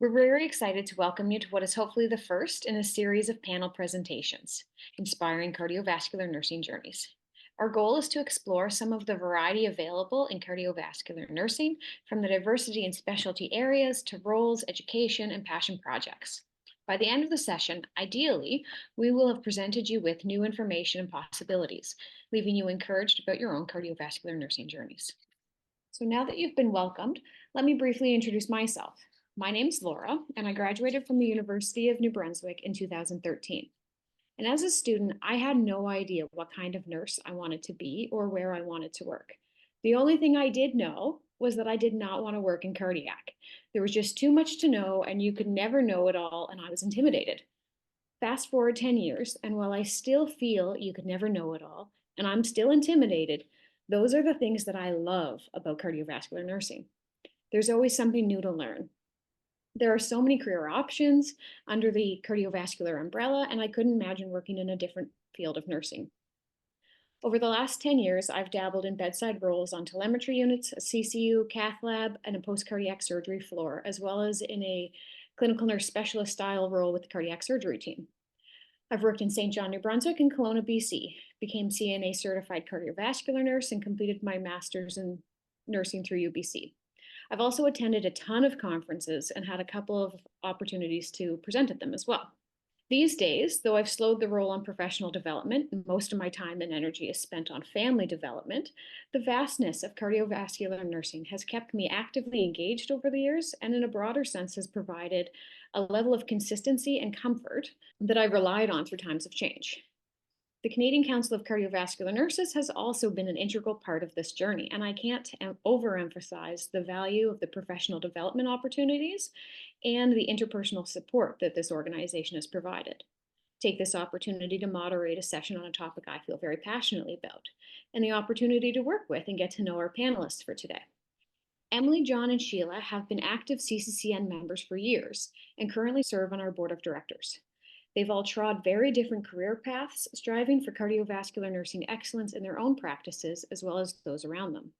We're very excited to welcome you to what is hopefully the first in a series of panel presentations, Inspiring Cardiovascular Nursing Journeys. Our goal is to explore some of the variety available in cardiovascular nursing, from the diversity in specialty areas to roles, education, and passion projects. By the end of the session, ideally, we will have presented you with new information and possibilities, leaving you encouraged about your own cardiovascular nursing journeys. So now that you've been welcomed, let me briefly introduce myself. My name's Laura, and I graduated from the University of New Brunswick in 2013. And as a student, I had no idea what kind of nurse I wanted to be or where I wanted to work. The only thing I did know was that I did not want to work in cardiac. There was just too much to know, and you could never know it all, and I was intimidated. Fast forward 10 years, and while I still feel you could never know it all, and I'm still intimidated, those are the things that I love about cardiovascular nursing. There's always something new to learn. There are so many career options under the cardiovascular umbrella, and I couldn't imagine working in a different field of nursing. Over the last 10 years, I've dabbled in bedside roles on telemetry units, a CCU, cath lab, and a post-cardiac surgery floor, as well as in a clinical nurse specialist style role with the cardiac surgery team. I've worked in St. John, New Brunswick and Kelowna, BC, became CNA certified cardiovascular nurse, and completed my master's in nursing through UBC. I've also attended a ton of conferences and had a couple of opportunities to present at them as well. These days, though I've slowed the roll on professional development and most of my time and energy is spent on family development, the vastness of cardiovascular nursing has kept me actively engaged over the years, and in a broader sense has provided a level of consistency and comfort that I've relied on through times of change. The Canadian Council of Cardiovascular Nurses has also been an integral part of this journey, and I can't overemphasize the value of the professional development opportunities and the interpersonal support that this organization has provided. Take this opportunity to moderate a session on a topic I feel very passionately about, and the opportunity to work with and get to know our panelists for today. Emily, John, and Sheila have been active CCCN members for years and currently serve on our board of directors. They've all trod very different career paths, striving for cardiovascular nursing excellence in their own practices as well as those around them.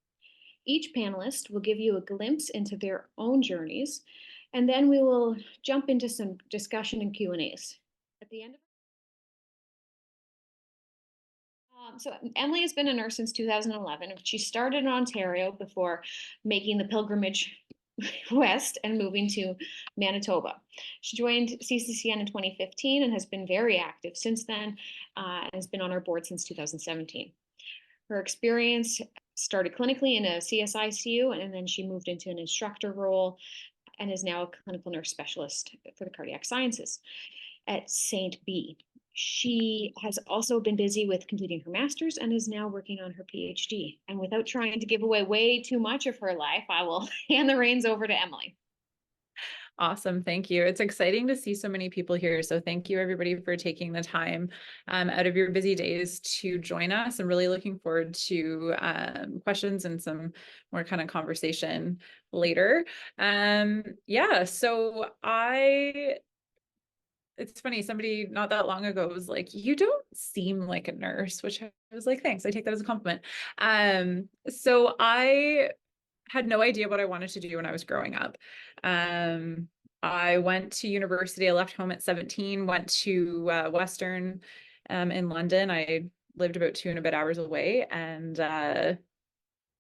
Each panelist will give you a glimpse into their own journeys, and then we will jump into some discussion and Q&As. At the end of So Emily has been a nurse since 2011. She started in Ontario before making the pilgrimage west and moving to Manitoba. She joined CCCN in 2015 and has been very active since then, and has been on our board since 2017. Her experience started clinically in a CSICU, and then she moved into an instructor role and is now a clinical nurse specialist for the cardiac sciences at St. B. She has also been busy with completing her master's and is now working on her PhD. And without trying to give away way too much of her life, I will hand the reins over to Emily. Awesome. Thank you. It's exciting to see so many people here. So thank you everybody for taking the time out of your busy days to join us. I'm really looking forward to questions and some more kind of conversation later. Yeah, so it's funny, somebody not that long ago was like, you don't seem like a nurse, which I was like, thanks. I take that as a compliment. So I had no idea what I wanted to do when I was growing up. I went to university. I left home at 17, went to Western in London. I lived about 2.5 hours away, and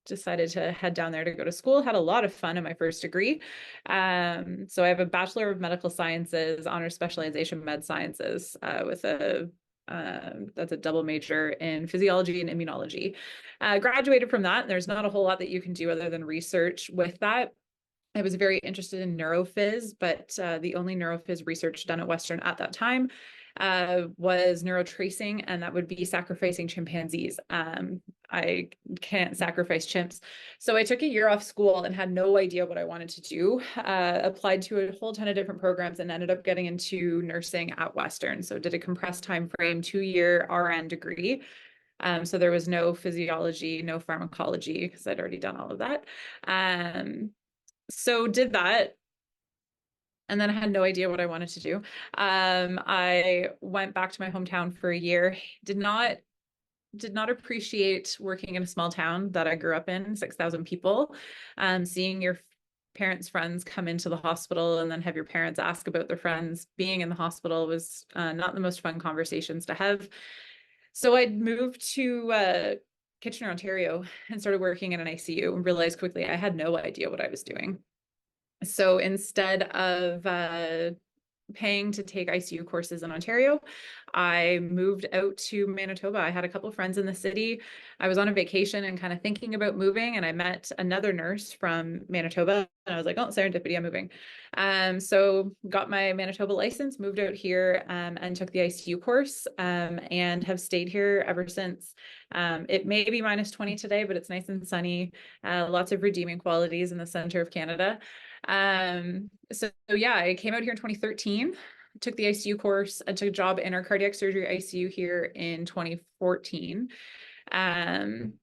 decided to head down there to go to school. Had a lot of fun in my first degree. So I have a Bachelor of Medical Sciences, honors specialization med sciences, with that's a double major in physiology and immunology. Graduated from that. There's not a whole lot that you can do other than research with that. I was very interested in neurophys, but the only neurophys research done at Western at that time was neurotracing, and that would be sacrificing chimpanzees. I can't sacrifice chimps. So I took a year off school and had no idea what I wanted to do. Applied to a whole ton of different programs and ended up getting into nursing at Western. So did a compressed time frame, 2-year RN degree. So there was no physiology, no pharmacology, because I'd already done all of that. So did that. And then I had no idea what I wanted to do. I went back to my hometown for a year. Did not appreciate working in a small town that I grew up in, 6,000 people. Seeing your parents' friends come into the hospital and then have your parents ask about their friends being in the hospital was not the most fun conversations to have. So I moved to Kitchener, Ontario, and started working in an ICU and realized quickly I had no idea what I was doing. So instead of paying to take ICU courses in Ontario, I moved out to Manitoba. I had a couple of friends in the city. I was on a vacation and kind of thinking about moving, and I met another nurse from Manitoba, and I was like, oh, serendipity, I'm moving. So got my Manitoba license, moved out here, and took the ICU course, and have stayed here ever since. It may be minus 20 today, but it's nice and sunny. Lots of redeeming qualities in the center of Canada. So yeah, I came out here in 2013, took the ICU course, and took a job in our cardiac surgery ICU here in 2014. And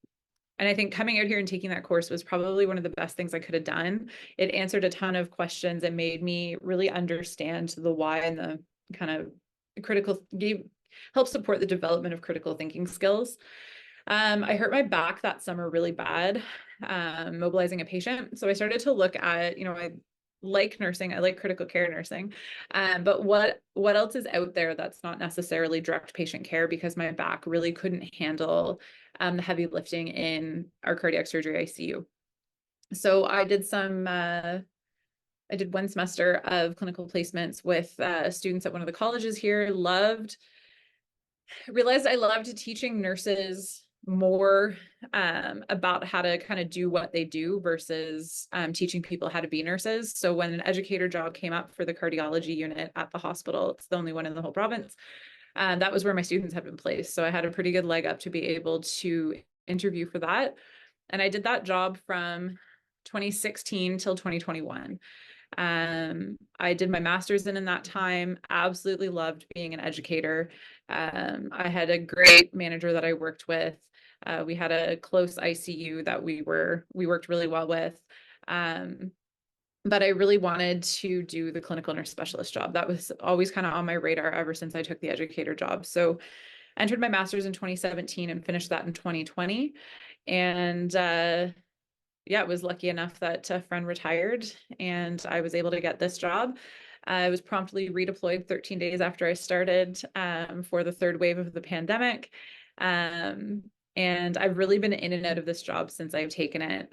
I think coming out here and taking that course was probably one of the best things I could have done. It answered a ton of questions and made me really understand the why and the kind of help support the development of critical thinking skills. I hurt my back that summer really bad, mobilizing a patient. So I started to look at, I like nursing, I like critical care nursing, but what else is out there that's not necessarily direct patient care, because my back really couldn't handle the heavy lifting in our cardiac surgery ICU. So I did I did one semester of clinical placements with students at one of the colleges here. Realized I loved teaching nurses more about how to kind of do what they do versus teaching people how to be nurses. So when an educator job came up for the cardiology unit at the hospital, it's the only one in the whole province, that was where my students had been placed. So I had a pretty good leg up to be able to interview for that. And I did that job from 2016 till 2021. I did my master's in that time, absolutely loved being an educator. I had a great manager that I worked with. We had a close ICU that we worked really well with. But I really wanted to do the clinical nurse specialist job. That was always kind of on my radar ever since I took the educator job. So I entered my master's in 2017 and finished that in 2020. And yeah, was lucky enough that a friend retired and I was able to get this job. I was promptly redeployed 13 days after I started for the third wave of the pandemic. And I've really been in and out of this job since I've taken it.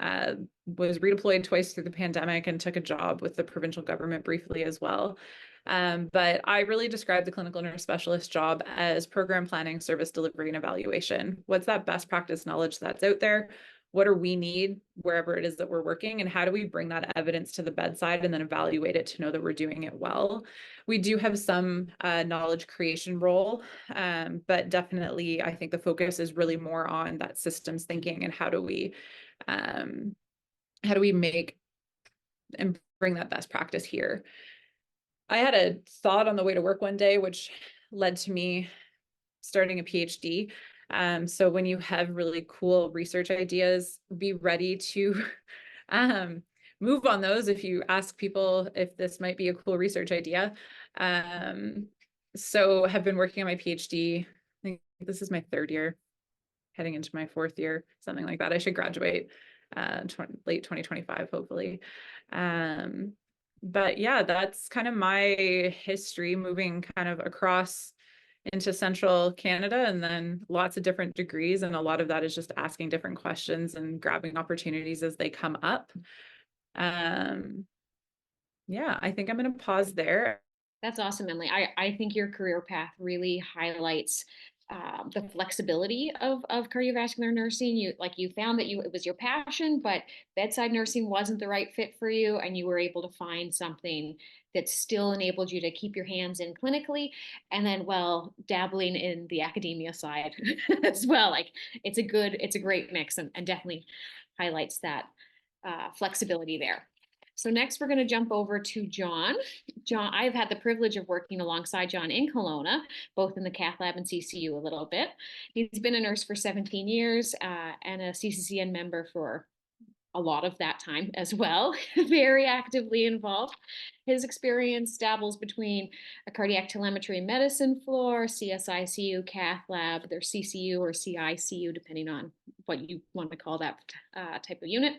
Was redeployed twice through the pandemic and took a job with the provincial government briefly as well. But I really describe the clinical nurse specialist job as program planning, service delivery, and evaluation. What's that best practice knowledge that's out there? What do we need wherever it is that we're working, and how do we bring that evidence to the bedside and then evaluate it to know that we're doing it well? We do have some knowledge creation role, but definitely I think the focus is really more on that systems thinking and how do we make and bring that best practice here. I had a thought on the way to work one day, which led to me starting a PhD. So when you have really cool research ideas, be ready to move on those if you ask people if this might be a cool research idea. So have been working on my PhD. I think this is my third year, heading into my fourth year, something like that. I should graduate late 2025, hopefully. But yeah, that's kind of my history, moving kind of across into central Canada, and then lots of different degrees. And a lot of that is just asking different questions and grabbing opportunities as they come up. Yeah, I think I'm going to pause there. That's awesome, Emily. I think your career path really highlights the flexibility of cardiovascular nursing. You found that it was your passion, but bedside nursing wasn't the right fit for you, and you were able to find something that still enabled you to keep your hands in clinically, and then dabbling in the academia side as well. Like it's a great mix, and definitely highlights that flexibility there. So next we're going to jump over to John. John, I've had the privilege of working alongside John in Kelowna, both in the cath lab and CCU a little bit. He's been a nurse for 17 years and a CCCN member for a lot of that time as well, very actively involved. His experience dabbles between a cardiac telemetry medicine floor, CSICU, cath lab, their CCU or CICU, depending on what you want to call that type of unit,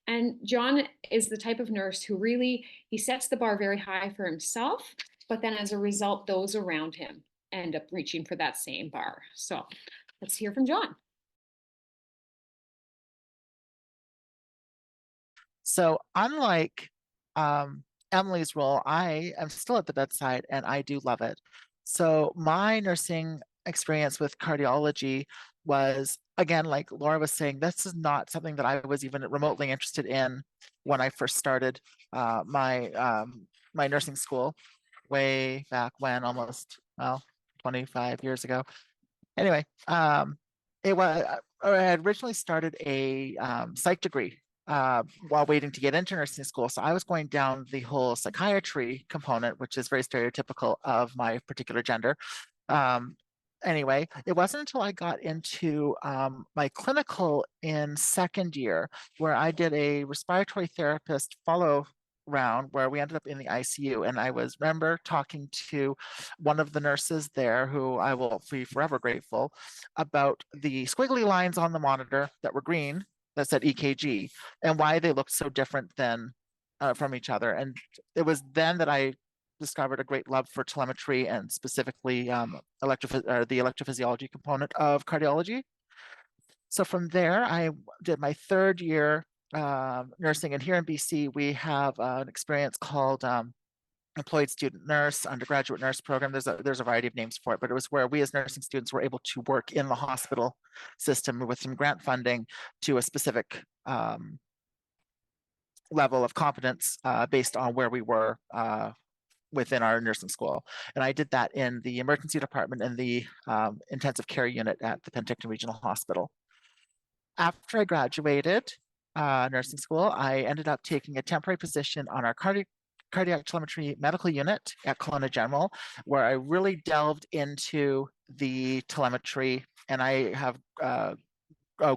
And John is the type of nurse who really, he sets the bar very high for himself, but then as a result, those around him end up reaching for that same bar. So let's hear from John. So unlike Emily's role, I am still at the bedside and I do love it. So my nursing experience with cardiology was, again, like Laura was saying, this is not something that I was even remotely interested in when I first started my nursing school way back when, almost, well, 25 years ago. Anyway, I had originally started a psych degree while waiting to get into nursing school. So I was going down the whole psychiatry component, which is very stereotypical of my particular gender. Um, anyway, it wasn't until I got into my clinical in second year where I did a respiratory therapist follow round where we ended up in the ICU. And I remember talking to one of the nurses there who I will be forever grateful about the squiggly lines on the monitor that were green that said EKG and why they looked so different than from each other. And it was then that I discovered a great love for telemetry and specifically the electrophysiology component of cardiology. So from there, I did my third year nursing. And here in BC, we have an experience called employed student nurse, undergraduate nurse program. There's a variety of names for it, but it was where we as nursing students were able to work in the hospital system with some grant funding to a specific level of competence based on where we were within our nursing school. And I did that in the emergency department and the intensive care unit at the Penticton Regional Hospital. After I graduated nursing school, I ended up taking a temporary position on our cardiac telemetry medical unit at Kelowna General, where I really delved into the telemetry. And I have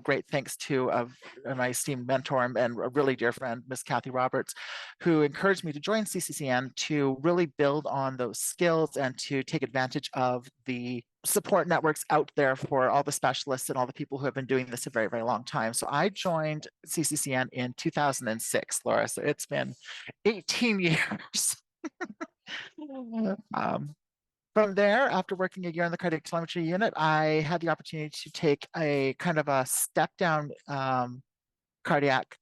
great thanks to my esteemed mentor and a really dear friend, Miss Kathy Roberts, who encouraged me to join CCCN to really build on those skills and to take advantage of the support networks out there for all the specialists and all the people who have been doing this a very, very long time. So I joined CCCN in 2006, Laura. So it's been 18 years. From there, after working a year in the cardiac telemetry unit, I had the opportunity to take a kind of a step down cardiac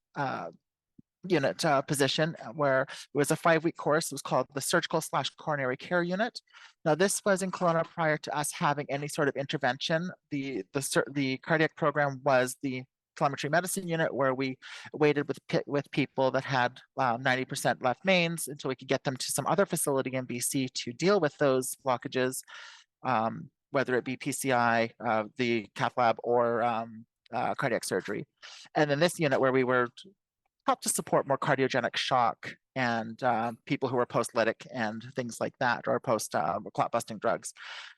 unit position where it was a 5-week course. It was called the surgical/coronary care unit. Now, this was in Kelowna prior to us having any sort of intervention. The cardiac program was the telemetry medicine unit where we waited with people that had 90% left mains until we could get them to some other facility in BC to deal with those blockages, whether it be PCI, the cath lab, or cardiac surgery. And then this unit where we were helped to support more cardiogenic shock and people who were post-lytic and things like that, or post clot busting drugs.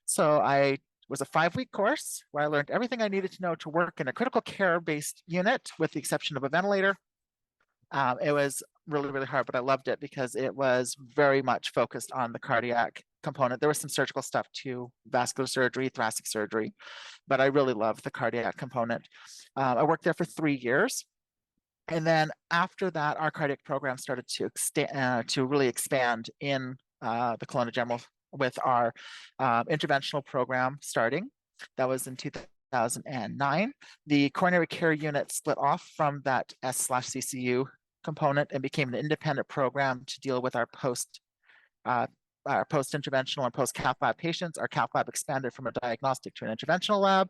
So I was a 5-week course where I learned everything I needed to know to work in a critical care-based unit, with the exception of a ventilator. It was really, really hard, but I loved it because it was very much focused on the cardiac component. There was some surgical stuff too, vascular surgery, thoracic surgery, but I really loved the cardiac component. I worked there for 3 years. And then after that, our cardiac program started to really expand in the Kelowna General with our interventional program starting. That was in 2009. The coronary care unit split off from that S/CCU component and became an independent program to deal with our post-interventional and post-cath lab patients. Our cath lab expanded from a diagnostic to an interventional lab.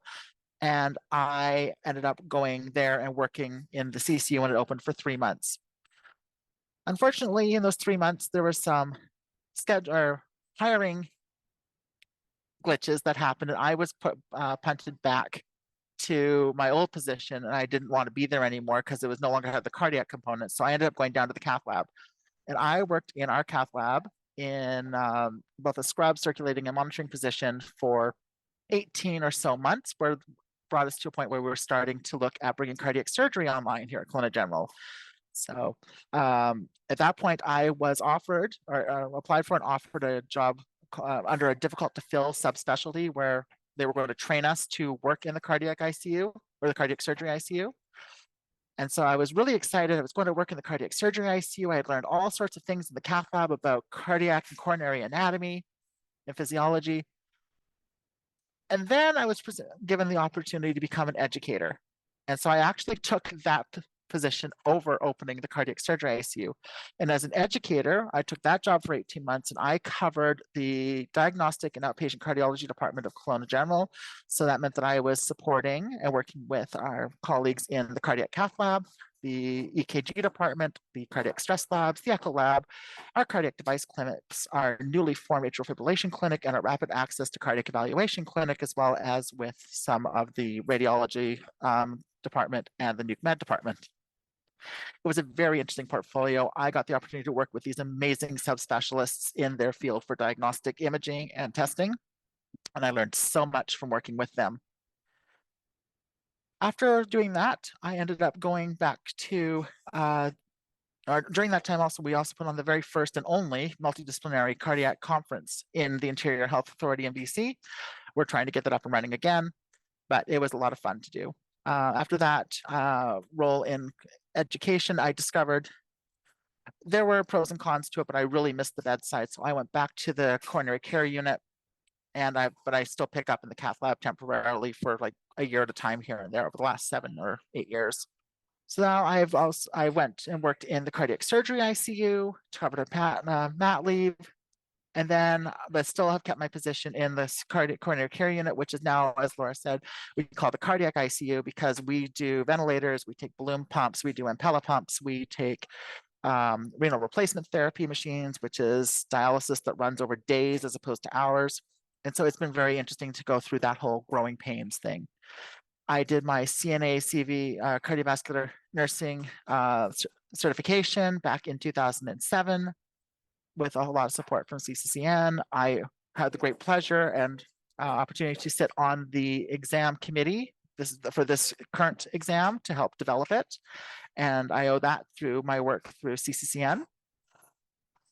And I ended up going there and working in the CCU when it opened for 3 months. Unfortunately, in those 3 months, there were some hiring glitches that happened, and I was punted back to my old position, and I didn't want to be there anymore because it was no longer had the cardiac component. So I ended up going down to the cath lab, and I worked in our cath lab in both a scrub, circulating, and monitoring position for 18 or so months, where brought us to a point where we were starting to look at bringing cardiac surgery online here at Kelowna General. So at that point, I was offered or applied for and offered a job under a difficult to fill subspecialty where they were going to train us to work in the cardiac ICU or the cardiac surgery ICU. And so I was really excited. I was going to work in the cardiac surgery ICU. I had learned all sorts of things in the cath lab about cardiac and coronary anatomy and physiology. And then I was given the opportunity to become an educator. And so I actually took that position over opening the cardiac surgery ICU. And as an educator, I took that job for 18 months and I covered the diagnostic and outpatient cardiology department of Kelowna General. So that meant that I was supporting and working with our colleagues in the cardiac cath lab, the EKG department, the cardiac stress labs, the echo lab, our cardiac device clinics, our newly formed atrial fibrillation clinic, and our rapid access to cardiac evaluation clinic, as well as with some of the radiology department and the nuke med department. It was a very interesting portfolio. I got the opportunity to work with these amazing subspecialists in their field for diagnostic imaging and testing, and I learned so much from working with them. After doing that, I ended up going back to, during that time also, we also put on the very first and only multidisciplinary cardiac conference in the Interior Health Authority in BC. We're trying to get that up and running again, but it was a lot of fun to do. After that role in education, I discovered there were pros and cons to it, but I really missed the bedside. So I went back to the coronary care unit, but I still picked up in the cath lab temporarily for like a year at a time here and there over the last 7 or 8 years. So now I went and worked in the cardiac surgery ICU, covered a mat leave, and then, but still have kept my position in this coronary care unit, which is now, as Laura said, we call the cardiac ICU because we do ventilators, we take balloon pumps, we do Impella pumps, we take renal replacement therapy machines, which is dialysis that runs over days as opposed to hours. And so it's been very interesting to go through that whole growing pains thing. I did my CNA CV cardiovascular nursing certification back in 2007 with a lot of support from CCCN. I had the great pleasure and opportunity to sit on the exam committee for this current exam to help develop it. And I owe that through my work through CCCN.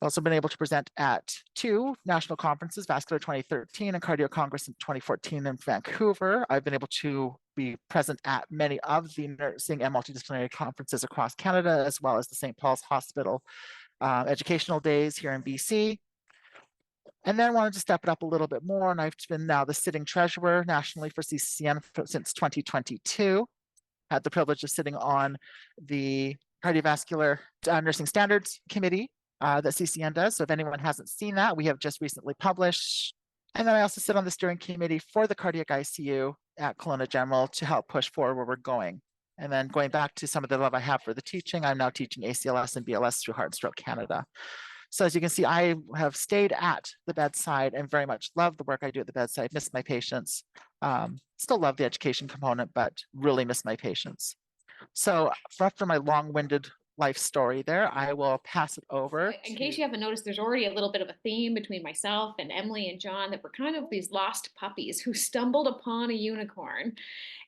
I've also been able to present at 2 national conferences, Vascular 2013 and Cardio Congress in 2014 in Vancouver. I've been able to be present at many of the nursing and multidisciplinary conferences across Canada, as well as the St. Paul's Hospital educational days here in BC. And then wanted to step it up a little bit more, and I've been now the sitting treasurer nationally for CCCN since 2022. Had the privilege of sitting on the Cardiovascular Nursing Standards Committee that CCN does. So if anyone hasn't seen that, we have just recently published. And then I also sit on the steering committee for the cardiac ICU at Kelowna General to help push forward where we're going. And then going back to some of the love I have for the teaching, I'm now teaching ACLS and BLS through Heart and Stroke Canada. So as you can see, I have stayed at the bedside and very much love the work I do at the bedside, miss my patients. Still love the education component, but really miss my patients. So after my long-winded life story there, I will pass it over. In case you haven't noticed, there's already a little bit of a theme between myself and Emily and John that we're kind of these lost puppies who stumbled upon a unicorn.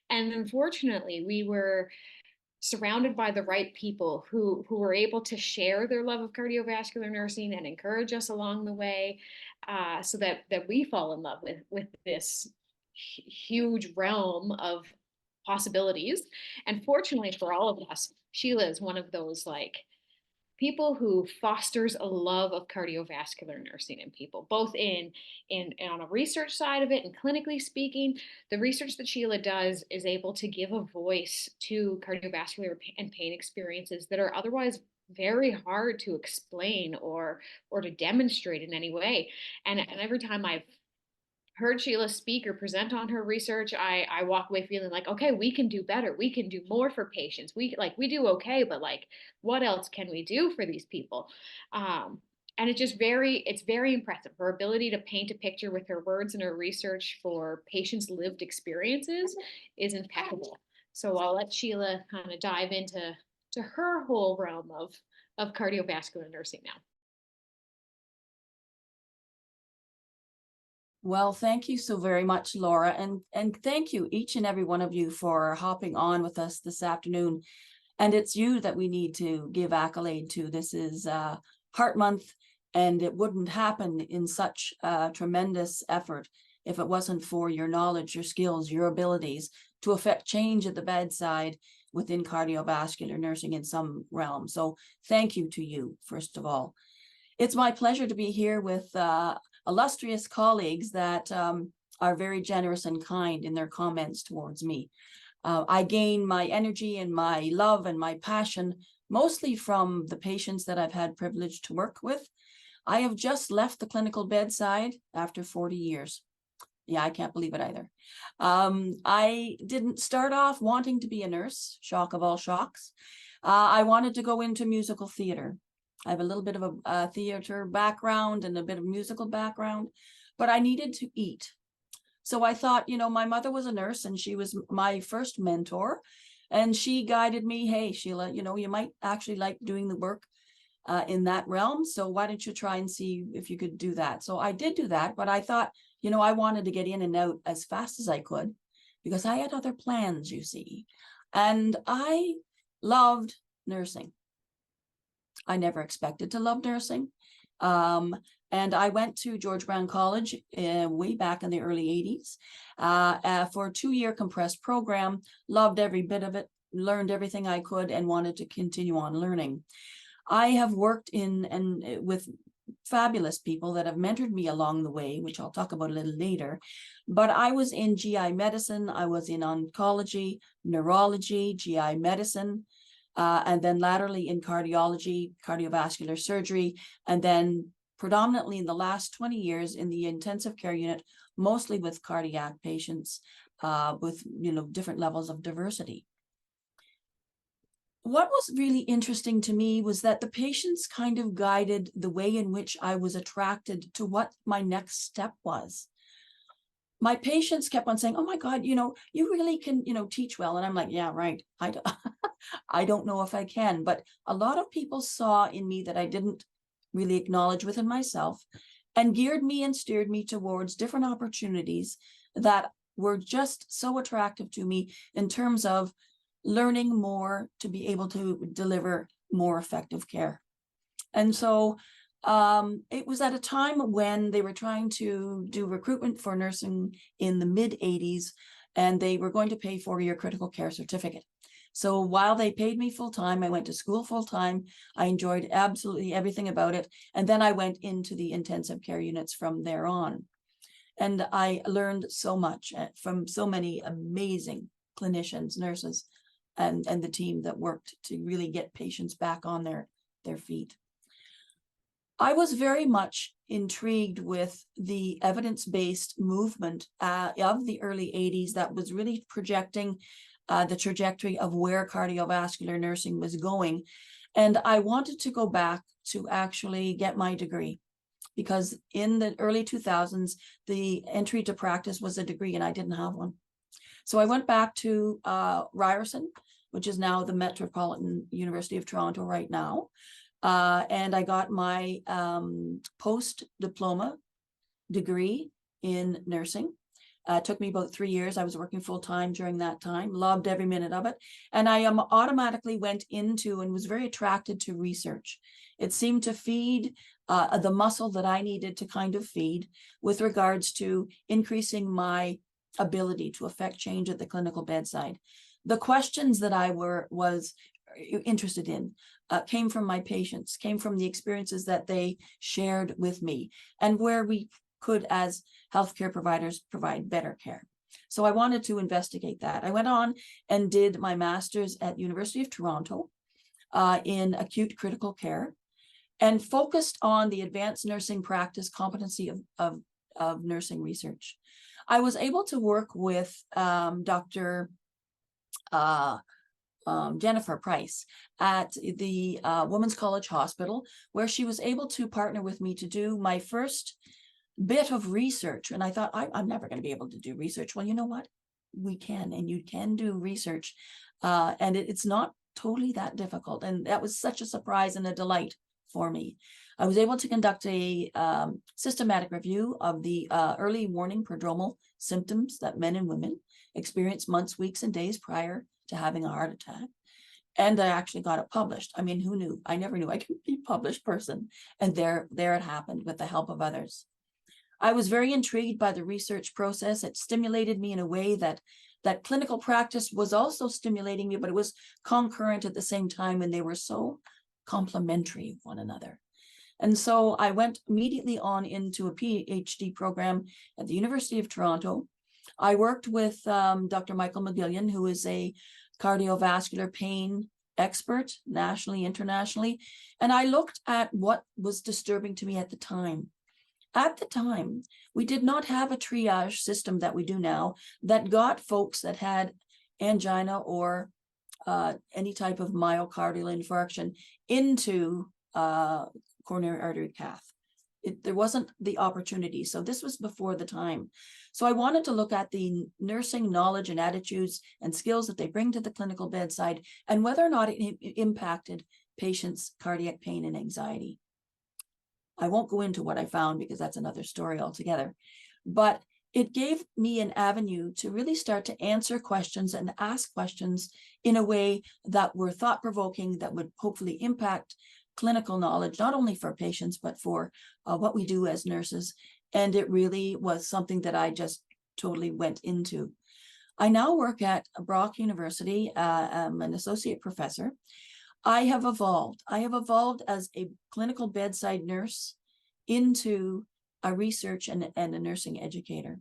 And unfortunately, we were surrounded by the right people who were able to share their love of cardiovascular nursing and encourage us along the way, so that we fall in love with this huge realm of possibilities. And fortunately for all of us, Sheila is one of those people who fosters a love of cardiovascular nursing in people, both in on a research side of it and clinically speaking. The research that Sheila does is able to give a voice to cardiovascular and pain experiences that are otherwise very hard to explain or to demonstrate in any way. And every time I've heard Sheila speak or present on her research, I walk away feeling like, okay, we can do better. We can do more for patients. We do okay, but what else can we do for these people? And it's very impressive. Her ability to paint a picture with her words and her research for patients' lived experiences is impeccable. So I'll let Sheila kind of dive into her whole realm of cardiovascular nursing now. Well, thank you so very much, Laura, and thank you, each and every one of you, for hopping on with us this afternoon. And it's you that we need to give accolade to. This is Heart Month, and it wouldn't happen in such tremendous effort if it wasn't for your knowledge, your skills, your abilities to affect change at the bedside within cardiovascular nursing in some realm. So thank you to you, first of all. It's my pleasure to be here with illustrious colleagues that are very generous and kind in their comments towards me. I gain my energy and my love and my passion mostly from the patients that I've had privilege to work with. I have just left the clinical bedside after 40 years. Yeah, I can't believe it either. I didn't start off wanting to be a nurse, shock of all shocks. I wanted to go into musical theater. I have a little bit of a theater background and a bit of musical background, but I needed to eat. So I thought, you know, my mother was a nurse and she was my first mentor. And she guided me, hey, Sheila, you know, you might actually like doing the work in that realm. So why don't you try and see if you could do that? So I did do that, but I thought, you know, I wanted to get in and out as fast as I could because I had other plans, you see. And I loved nursing. I never expected to love nursing. And I went to George Brown College way back in the early 80s for a 2-year compressed program, loved every bit of it, learned everything I could and wanted to continue on learning. I have worked in and with fabulous people that have mentored me along the way, which I'll talk about a little later. But I was in GI medicine, I was in oncology, neurology, GI medicine, and then laterally in cardiology, cardiovascular surgery, and then predominantly in the last 20 years in the intensive care unit, mostly with cardiac patients with, you know, different levels of diversity. What was really interesting to me was that the patients kind of guided the way in which I was attracted to what my next step was. My patients kept on saying, oh my God, you know, you really can, you know, teach well. And I'm like, yeah, right. I don't know if I can, but a lot of people saw in me that I didn't really acknowledge within myself and geared me and steered me towards different opportunities that were just so attractive to me in terms of learning more to be able to deliver more effective care. And so it was at a time when they were trying to do recruitment for nursing in the mid-80s, and they were going to pay for your critical care certificate. So while they paid me full-time, I went to school full-time. I enjoyed absolutely everything about it. And then I went into the intensive care units from there on. And I learned so much from so many amazing clinicians, nurses, and the team that worked to really get patients back on their feet. I was very much intrigued with the evidence-based movement of the early 80s that was really projecting the trajectory of where cardiovascular nursing was going. And I wanted to go back to actually get my degree because in the early 2000s, the entry to practice was a degree and I didn't have one. So I went back to Ryerson, which is now the Metropolitan University of Toronto right now. And I got my post-diploma degree in nursing. It took me about 3 years. I was working full-time during that time, loved every minute of it. And I automatically went into and was very attracted to research. It seemed to feed the muscle that I needed to kind of feed with regards to increasing my ability to affect change at the clinical bedside. The questions that I was interested in came from my patients, came from the experiences that they shared with me, and where we could, as healthcare providers, provide better care. So I wanted to investigate that. I went on and did my master's at University of Toronto in acute critical care and focused on the advanced nursing practice competency of nursing research. I was able to work with Dr. Jennifer Price at the Women's College Hospital, where she was able to partner with me to do my first bit of research. And I thought, I'm never going to be able to do research. Well, you know what? We can, and you can do research. And it's not totally that difficult. And that was such a surprise and a delight for me. I was able to conduct a systematic review of the early warning prodromal symptoms that men and women experience months, weeks, and days prior to having a heart attack. And I actually got it published. I mean, who knew? I never knew I could be a published person. And there it happened with the help of others. I was very intrigued by the research process. It stimulated me in a way that that clinical practice was also stimulating me, but it was concurrent at the same time, and they were so complementary of one another. And so I went immediately on into a PhD program at the University of Toronto. I worked with Dr. Michael McGillion, who is a cardiovascular pain expert nationally, internationally. And I looked at what was disturbing to me at the time. At the time, we did not have a triage system that we do now that got folks that had angina or any type of myocardial infarction into coronary artery cath. There wasn't the opportunity. So this was before the time. So I wanted to look at the nursing knowledge and attitudes and skills that they bring to the clinical bedside and whether or not it impacted patients' cardiac pain and anxiety. I won't go into what I found because that's another story altogether, but it gave me an avenue to really start to answer questions and ask questions in a way that were thought-provoking, that would hopefully impact clinical knowledge, not only for patients, but for what we do as nurses. And it really was something that I just totally went into. I now work at Brock University. I'm an associate professor. I have evolved. I have evolved as a clinical bedside nurse into a research and a nursing educator.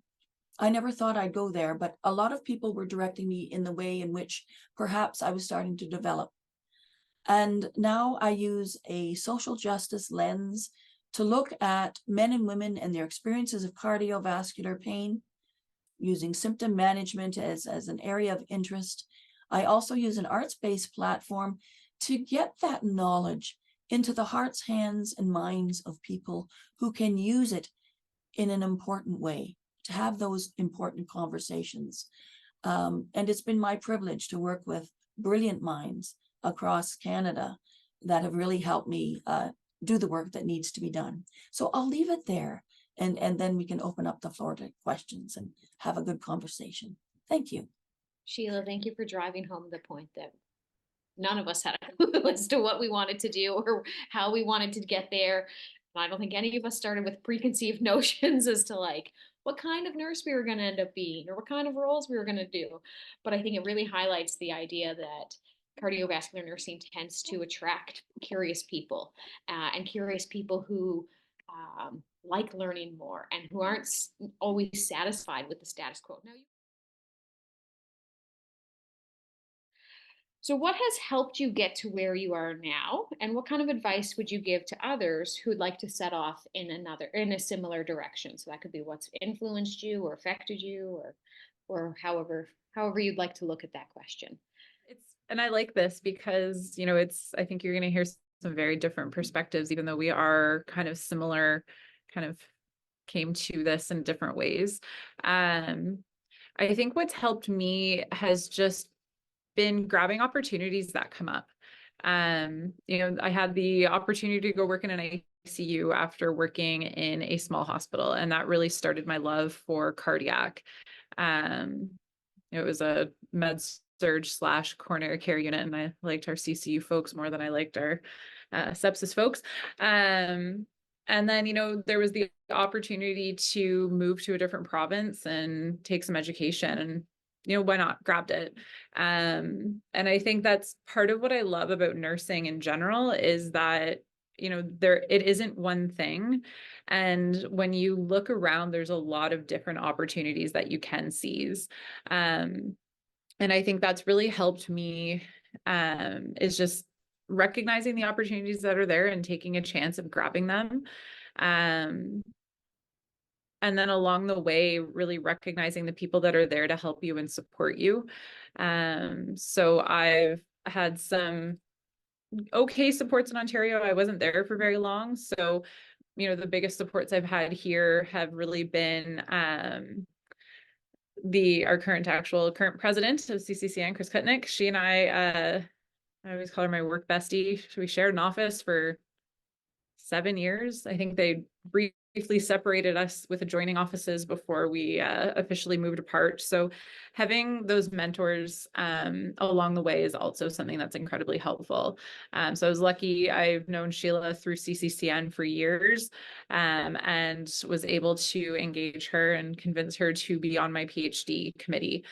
I never thought I'd go there, but a lot of people were directing me in the way in which perhaps I was starting to develop. And now I use a social justice lens to look at men and women and their experiences of cardiovascular pain, using symptom management as an area of interest. I also use an arts-based platform to get that knowledge into the hearts, hands, and minds of people who can use it in an important way, to have those important conversations. And it's been my privilege to work with brilliant minds across Canada that have really helped me do the work that needs to be done. So I'll leave it there, and then we can open up the floor to questions and have a good conversation. Thank you. Sheila, thank you for driving home the point that none of us had a clue as to what we wanted to do or how we wanted to get there. And I don't think any of us started with preconceived notions as to like what kind of nurse we were going to end up being or what kind of roles we were going to do. But I think it really highlights the idea that cardiovascular nursing tends to attract curious people and curious people who like learning more and who aren't always satisfied with the status quo. Now, so what has helped you get to where you are now, and what kind of advice would you give to others who would like to set off in a similar direction? So that could be what's influenced you or affected you, or however you'd like to look at that question. And I like this because, I think you're going to hear some very different perspectives, even though we are kind of similar, kind of came to this in different ways. I think what's helped me has just been grabbing opportunities that come up. I had the opportunity to go work in an ICU after working in a small hospital, and that really started my love for cardiac. It was a med surge / coronary care unit, and I liked our CCU folks more than I liked our sepsis folks. And then, there was the opportunity to move to a different province and take some education, and why not? Grabbed it. And I think that's part of what I love about nursing in general is that, it isn't one thing. And when you look around, there's a lot of different opportunities that you can seize. And I think that's really helped me, is just recognizing the opportunities that are there and taking a chance of grabbing them. And then along the way, really recognizing the people that are there to help you and support you. So I've had some okay supports in Ontario. I wasn't there for very long. So, the biggest supports I've had here have really been our current president of CCCN, Chris Kutnick. She and I always call her my work bestie. We shared an office for 7 years. I think they briefly separated us with adjoining offices before we officially moved apart. So having those mentors along the way is also something that's incredibly helpful. So I was lucky. I've known Sheila through CCCN for years, and was able to engage her and convince her to be on my PhD committee.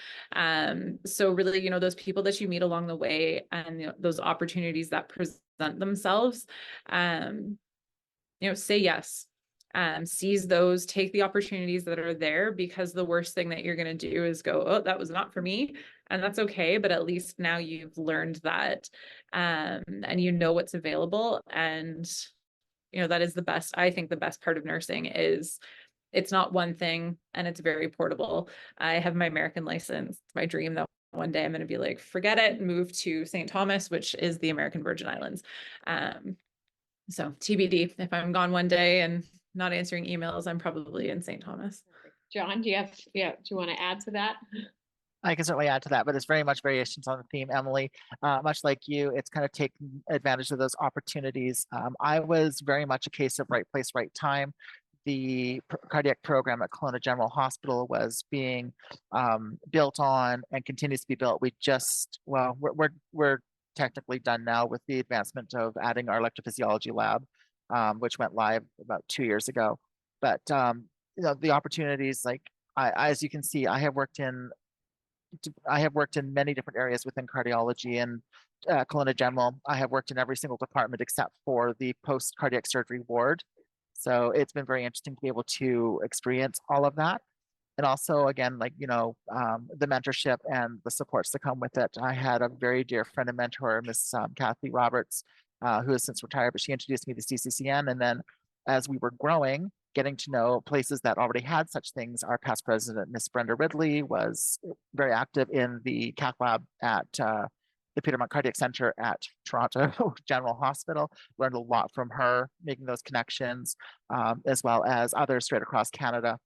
So really, you know, those people that you meet along the way and, you know, those opportunities that present themselves, you know, say yes. Seize those, take the opportunities that are there, because the worst thing that you're going to do is go, oh, that was not for me. And that's okay. But at least now you've learned that, and you know what's available. And, you know, that is the best. I think the best part of nursing is it's not one thing and it's very portable. I have my American license. It's my dream that one day I'm going to be like, forget it, move to St. Thomas, which is the American Virgin Islands. So TBD, if I'm gone one day and not answering emails, I'm probably in St. Thomas. John, do you want to add to that? I can certainly add to that, but it's very much variations on the theme, Emily. Much like you, it's kind of taking advantage of those opportunities. I was very much a case of right place, right time. The cardiac program at Kelowna General Hospital was being built on and continues to be built. We're technically done now with the advancement of adding our electrophysiology lab, which went live about 2 years ago. But you know, the opportunities, like as you can see, I have worked in many different areas within cardiology, and Kelowna General, I have worked in every single department except for the post cardiac surgery ward. So it's been very interesting to be able to experience all of that. And also, again, like, you know, the mentorship and the supports that come with it. I had a very dear friend and mentor, Miss Kathy Roberts, who has since retired, but she introduced me to CCCN. And then as we were growing, getting to know places that already had such things, our past president, Miss Brenda Ridley, was very active in the cath lab at the Petermont Cardiac Center at Toronto General Hospital. Learned a lot from her, making those connections, as well as others straight across Canada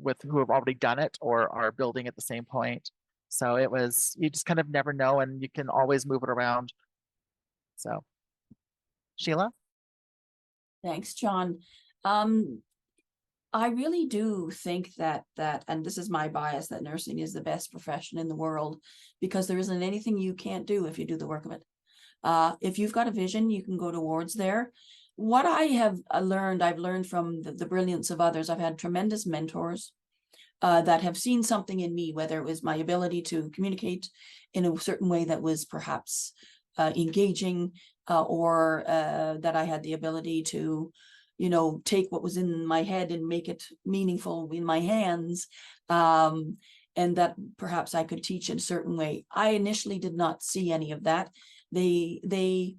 with who have already done it or are building at the same point. So it was, you just kind of never know, and you can always move it around. So, Sheila? Thanks, John. I really do think that, and this is my bias, that nursing is the best profession in the world, because there isn't anything you can't do if you do the work of it. If you've got a vision, you can go towards there. What I have learned, I've learned from the brilliance of others. I've had tremendous mentors that have seen something in me, whether it was my ability to communicate in a certain way that was perhaps engaging, or that I had the ability to, you know, take what was in my head and make it meaningful in my hands, and that perhaps I could teach in a certain way. I initially did not see any of that. They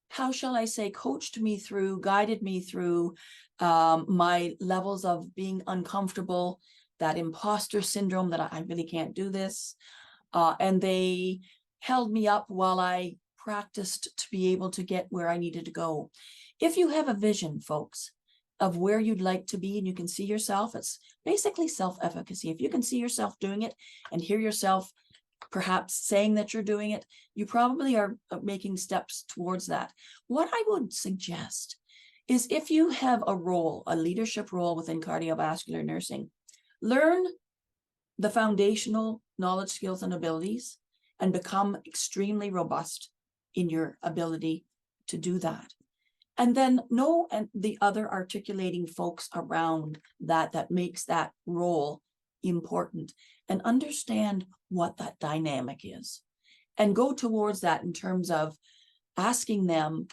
how shall I say, coached me through, guided me through my levels of being uncomfortable, that imposter syndrome that I really can't do this. And they held me up while I practiced to be able to get where I needed to go. If you have a vision, folks, of where you'd like to be and you can see yourself, it's basically self-efficacy. If you can see yourself doing it and hear yourself perhaps saying that you're doing it, you probably are making steps towards that. What I would suggest is, if you have a role, a leadership role within cardiovascular nursing, learn the foundational knowledge, skills, and abilities, and become extremely robust in your ability to do that. And then know and the other articulating folks around that makes that role important, and understand what that dynamic is, and go towards that in terms of asking them,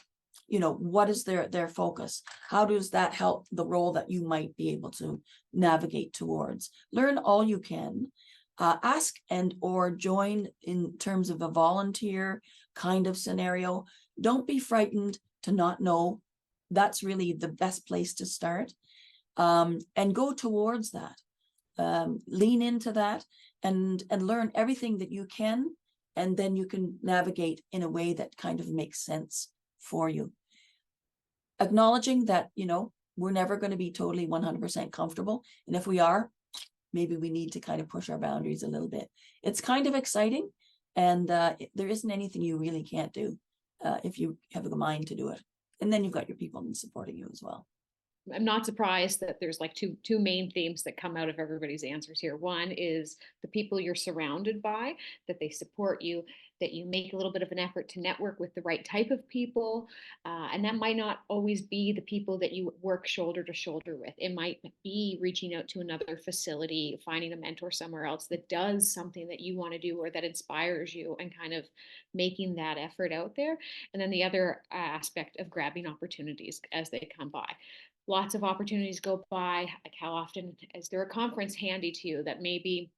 you know, what is their focus? How does that help the role that you might be able to navigate towards? Learn all you can. Ask and or join in terms of a volunteer kind of scenario. Don't be frightened to not know. That's really the best place to start, and go towards that. Lean into that and learn everything that you can, and then you can navigate in a way that kind of makes sense for you. Acknowledging that, you know, we're never going to be totally 100% comfortable. And if we are, maybe we need to kind of push our boundaries a little bit. It's kind of exciting, and there isn't anything you really can't do if you have the mind to do it. And then you've got your people supporting you as well. I'm not surprised that there's like two main themes that come out of everybody's answers here. One is the people you're surrounded by, that they support you, that you make a little bit of an effort to network with the right type of people. And that might not always be the people that you work shoulder to shoulder with. It might be reaching out to another facility, finding a mentor somewhere else that does something that you want to do or that inspires you, and kind of making that effort out there. And then the other aspect of grabbing opportunities as they come by. Lots of opportunities go by. Like, how often is there a conference handy to you that maybe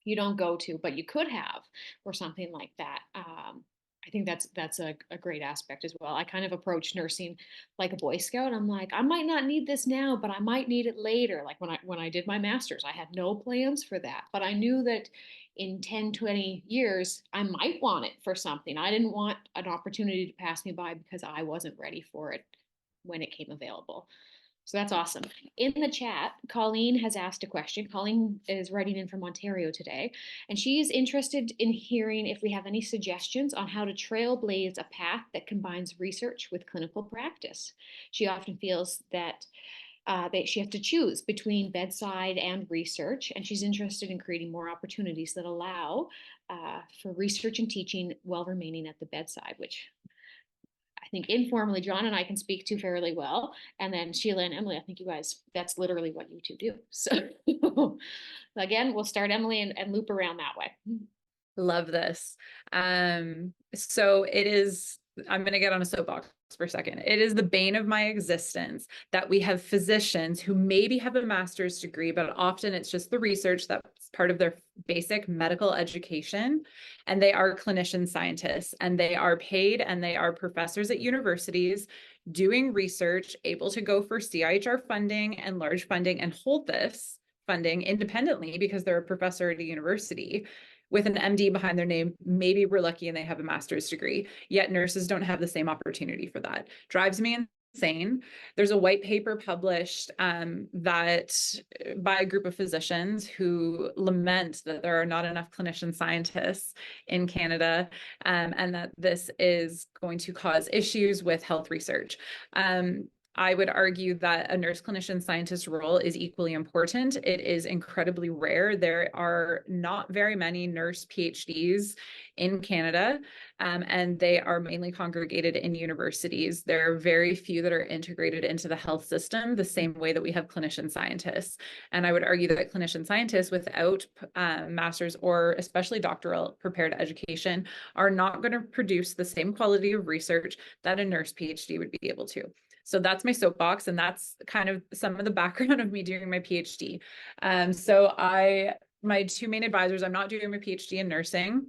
you don't go to, but you could have, or something like that? I think that's a great aspect as well. I kind of approach nursing like a Boy Scout. I'm like, I might not need this now, but I might need it later. Like when I did my master's, I had no plans for that, but I knew that in 10, 20 years, I might want it for something. I didn't want an opportunity to pass me by because I wasn't ready for it when it came available. So that's awesome. In the chat, Colleen has asked a question. Colleen is writing in from Ontario today, and she's interested in hearing if we have any suggestions on how to trailblaze a path that combines research with clinical practice. She often feels that she has to choose between bedside and research, and she's interested in creating more opportunities that allow for research and teaching while remaining at the bedside, which I think informally John and I can speak to fairly well. And then Sheila and Emily, I think you guys, that's literally what you two do. So again, we'll start Emily and loop around that way. Love this. So it is, I'm going to get on a soapbox for a second. It is the bane of my existence that we have physicians who maybe have a master's degree, but often it's just the research that's part of their basic medical education. And they are clinician scientists, and they are paid, and they are professors at universities doing research, able to go for CIHR funding and large funding and hold this funding independently because they're a professor at a university with an MD behind their name. Maybe we're lucky and they have a master's degree, yet nurses don't have the same opportunity for that. Drives me insane. There's a white paper published that by a group of physicians who lament that there are not enough clinician scientists in Canada, and that this is going to cause issues with health research. I would argue that a nurse clinician scientist role is equally important. It is incredibly rare. There are not very many nurse PhDs in Canada, and they are mainly congregated in universities. There are very few that are integrated into the health system the same way that we have clinician scientists. And I would argue that clinician scientists without master's or especially doctoral prepared education are not going to produce the same quality of research that a nurse PhD would be able to. So that's my soapbox, and that's kind of some of the background of me doing my PhD. My two main advisors, I'm not doing my PhD in nursing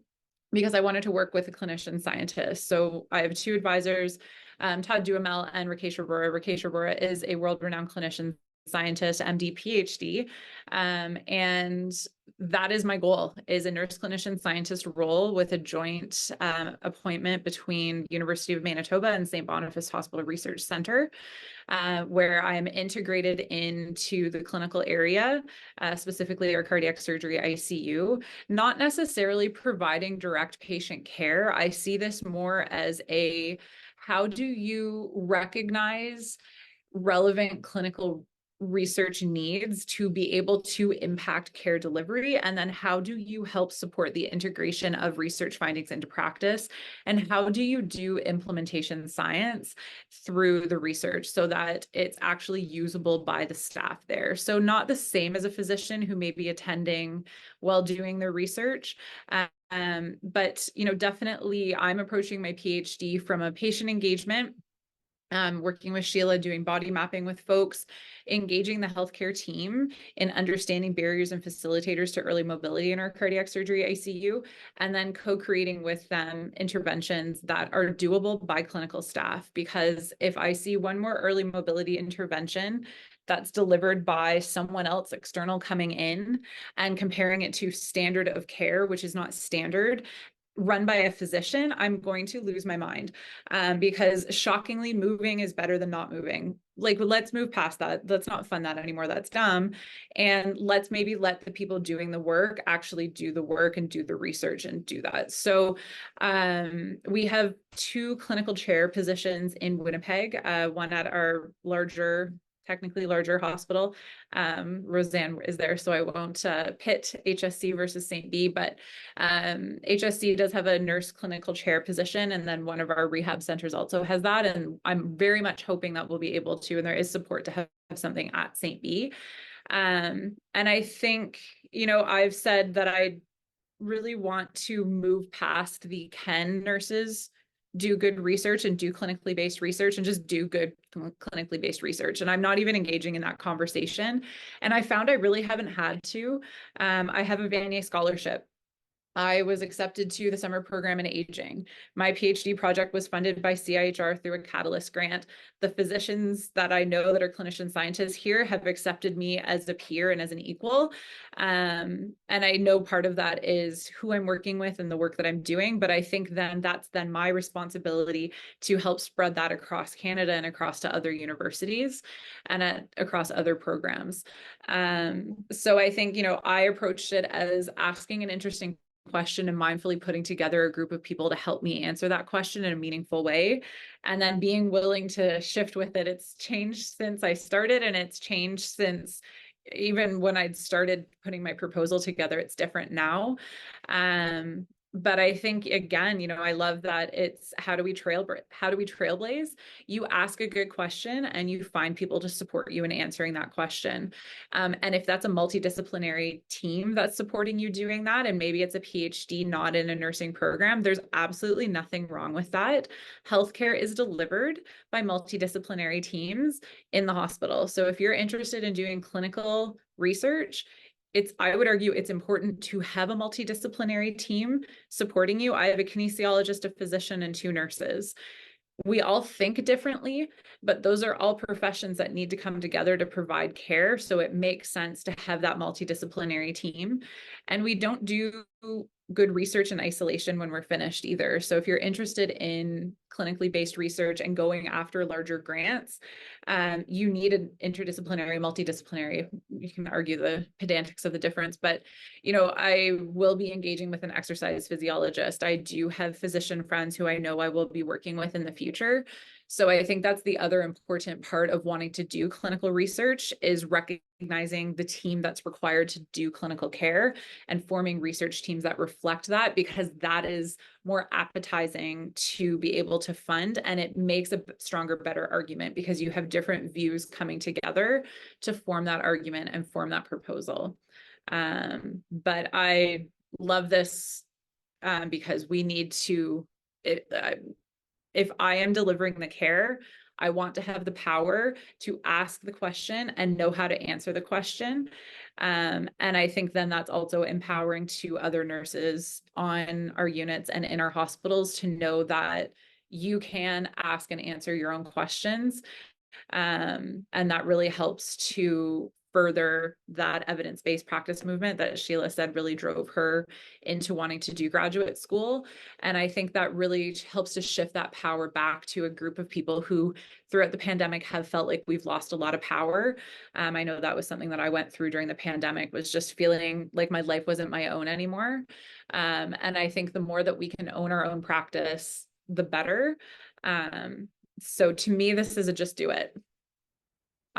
because I wanted to work with a clinician scientist. So I have two advisors, Todd Duhamel and Rakesh Arora. Rakesh Arora is a world-renowned clinician scientist, MD, PhD. And that is my goal, is a nurse clinician scientist role with a joint appointment between University of Manitoba and St. Boniface Hospital Research Center, where I'm integrated into the clinical area, specifically our cardiac surgery ICU, not necessarily providing direct patient care. I see this more as a, how do you recognize relevant clinical research needs to be able to impact care delivery? And then how do you help support the integration of research findings into practice? And how do you do implementation science through the research so that it's actually usable by the staff there? So not the same as a physician who may be attending while doing their research. But definitely I'm approaching my PhD from a patient engagement, working with Sheila, doing body mapping with folks, engaging the healthcare team in understanding barriers and facilitators to early mobility in our cardiac surgery ICU, and then co-creating with them interventions that are doable by clinical staff. Because if I see one more early mobility intervention that's delivered by someone else external coming in and comparing it to standard of care, which is not standard, run by a physician, I'm going to lose my mind, because shockingly moving is better than not moving. Like, let's move past that. Let's not fund that anymore. That's dumb. And let's maybe let the people doing the work actually do the work and do the research and do that. So we have two clinical chair positions in Winnipeg, one at our larger technically larger hospital. Roseanne is there, so I won't pit HSC versus St. B, but HSC does have a nurse clinical chair position, and then one of our rehab centers also has that. And I'm very much hoping that we'll be able to, and there is support to have something at St. B. And I think, you know, I've said that I really want to move past the can nurses do good research and do clinically based research and just do good clinically based research. And I'm not even engaging in that conversation. And I found I really haven't had to. I have a Vanier scholarship. I was accepted to the summer program in aging. My PhD project was funded by CIHR through a Catalyst grant. The physicians that I know that are clinician scientists here have accepted me as a peer and as an equal. And I know part of that is who I'm working with and the work that I'm doing, but I think then that's then my responsibility to help spread that across Canada and across to other universities and across other programs. So I think, you know, I approached it as asking an interesting question and mindfully putting together a group of people to help me answer that question in a meaningful way, and then being willing to shift with it. It's changed since I started, and it's changed since even when I'd started putting my proposal together. It's different now. But I think, again, you know, I love that it's how do we trailblaze? You ask a good question and you find people to support you in answering that question. And if that's a multidisciplinary team that's supporting you doing that, and maybe it's a PhD not in a nursing program, there's absolutely nothing wrong with that. Healthcare is delivered by multidisciplinary teams in the hospital. So if you're interested in doing clinical research, I would argue it's important to have a multidisciplinary team supporting you. I have a kinesiologist, a physician, and 2 nurses. We all think differently, but those are all professions that need to come together to provide care. So it makes sense to have that multidisciplinary team. And we don't do good research in isolation when we're finished either. So if you're interested in clinically based research and going after larger grants, you need an interdisciplinary, multidisciplinary. You can argue the pedantics of the difference, but you know, I will be engaging with an exercise physiologist. I do have physician friends who I know I will be working with in the future. So I think that's the other important part of wanting to do clinical research, is recognizing the team that's required to do clinical care and forming research teams that reflect that, because that is more appetizing to be able to fund, and it makes a stronger, better argument because you have different views coming together to form that argument and form that proposal. But I love this because we need to, if I am delivering the care, I want to have the power to ask the question and know how to answer the question. And I think then that's also empowering to other nurses on our units and in our hospitals to know that you can ask and answer your own questions. And that really helps to further that evidence-based practice movement that Sheila said really drove her into wanting to do graduate school. And I think that really helps to shift that power back to a group of people who throughout the pandemic have felt like we've lost a lot of power. I know that was something that I went through during the pandemic, was just feeling like my life wasn't my own anymore. And I think the more that we can own our own practice, the better. So to me, this is a just do it.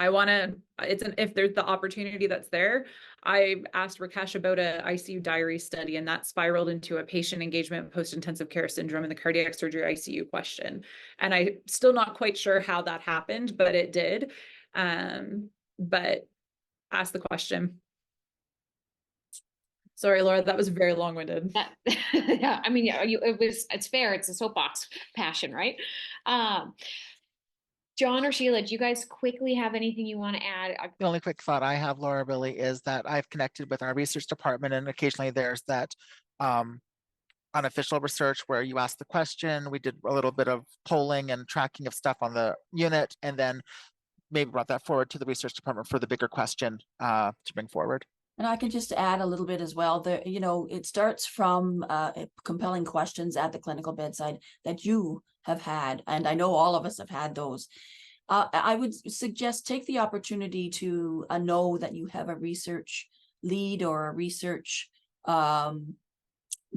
If there's the opportunity that's there. I asked Rakesh about a ICU diary study, and that spiraled into a patient engagement post-intensive care syndrome and the cardiac surgery ICU question. And I'm still not quite sure how that happened, but it did. But ask the question. Sorry, Laura, that was very long-winded. Yeah, I mean, yeah, it's fair. It's a soapbox passion, right? John or Sheila, do you guys quickly have anything you want to add? The only quick thought I have, Laura, really, is that I've connected with our research department, and occasionally there's that unofficial research where you ask the question. We did a little bit of polling and tracking of stuff on the unit, and then maybe brought that forward to the research department for the bigger question to bring forward. And I can just add a little bit as well. There, you know, it starts from compelling questions at the clinical bedside that you have had, and I know all of us have had those. I would suggest take the opportunity to know that you have a research lead or a research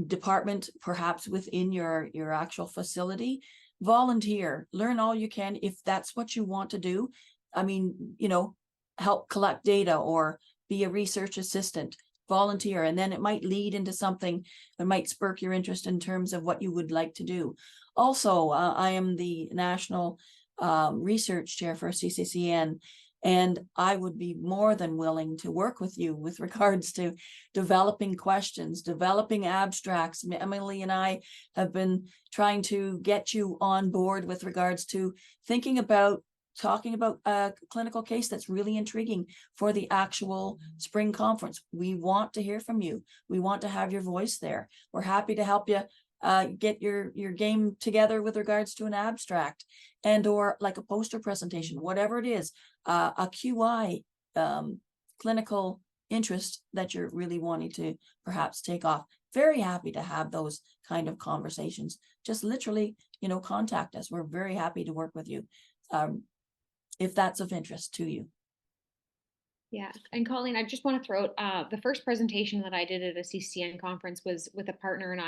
department, perhaps within your actual facility. Volunteer, learn all you can if that's what you want to do. I mean, you know, help collect data or be a research assistant, volunteer, and then it might lead into something that might spurk your interest in terms of what you would like to do. Also, I am the national research chair for CCCN, and I would be more than willing to work with you with regards to developing questions, developing abstracts. Emily and I have been trying to get you on board with regards to thinking about talking about a clinical case that's really intriguing for the actual spring conference. We want to hear from you. We want to have your voice there. We're happy to help you get your game together with regards to an abstract and or like a poster presentation, whatever it is, a QI clinical interest that you're really wanting to perhaps take off. Very happy to have those kind of conversations. Just literally, you know, contact us. We're very happy to work with you if that's of interest to you. Yeah, and Colleen, I just want to throw out the first presentation that I did at a CCN conference was with a partner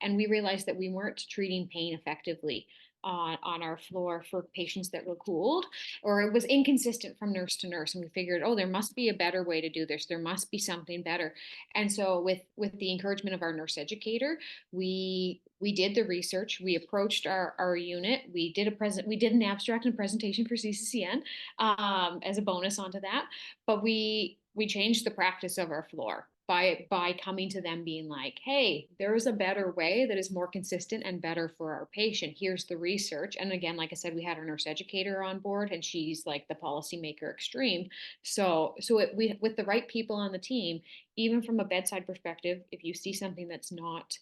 and we realized that we weren't treating pain effectively on our floor for patients that were cooled, or it was inconsistent from nurse to nurse. And we figured, oh, there must be a better way to do this. There must be something better. And so with the encouragement of our nurse educator, we did the research. We approached our unit. We did an abstract and presentation for CCCN as a bonus onto that. But we changed the practice of our floor by coming to them being like, hey, there is a better way that is more consistent and better for our patient. Here's the research. And again, like I said, we had our nurse educator on board, and she's like the policymaker extreme. So with the right people on the team, even from a bedside perspective, if you see something that's not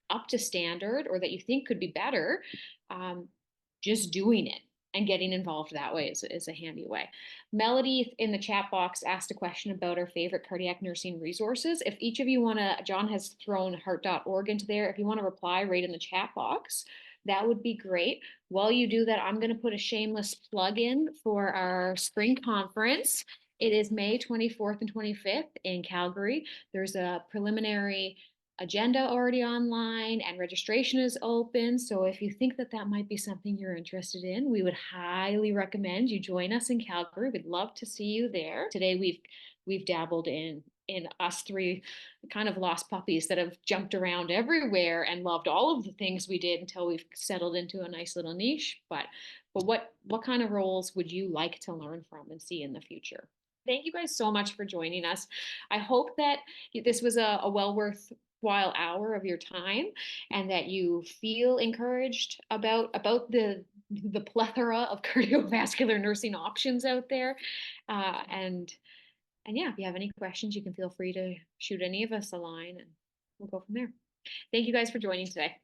up to standard or that you think could be better, just doing it and getting involved that way is a handy way. Melody in the chat box asked a question about our favorite cardiac nursing resources. If each of you want to, John has thrown heart.org into there. If you want to reply right in the chat box, that would be great. While you do that, I'm going to put a shameless plug in for our spring conference. It is May 24th and 25th in Calgary. There's a preliminary agenda already online and registration is open. So if you think that that might be something you're interested in, we would highly recommend you join us in Calgary. We'd love to see you there. Today we've dabbled in us three kind of lost puppies that have jumped around everywhere and loved all of the things we did until we've settled into a nice little niche. But what kind of roles would you like to learn from and see in the future? Thank you guys so much for joining us. I hope that this was a well worthwhile hour of your time and that you feel encouraged about the plethora of cardiovascular nursing options out there. And yeah, if you have any questions, you can feel free to shoot any of us a line and we'll go from there. Thank you guys for joining today.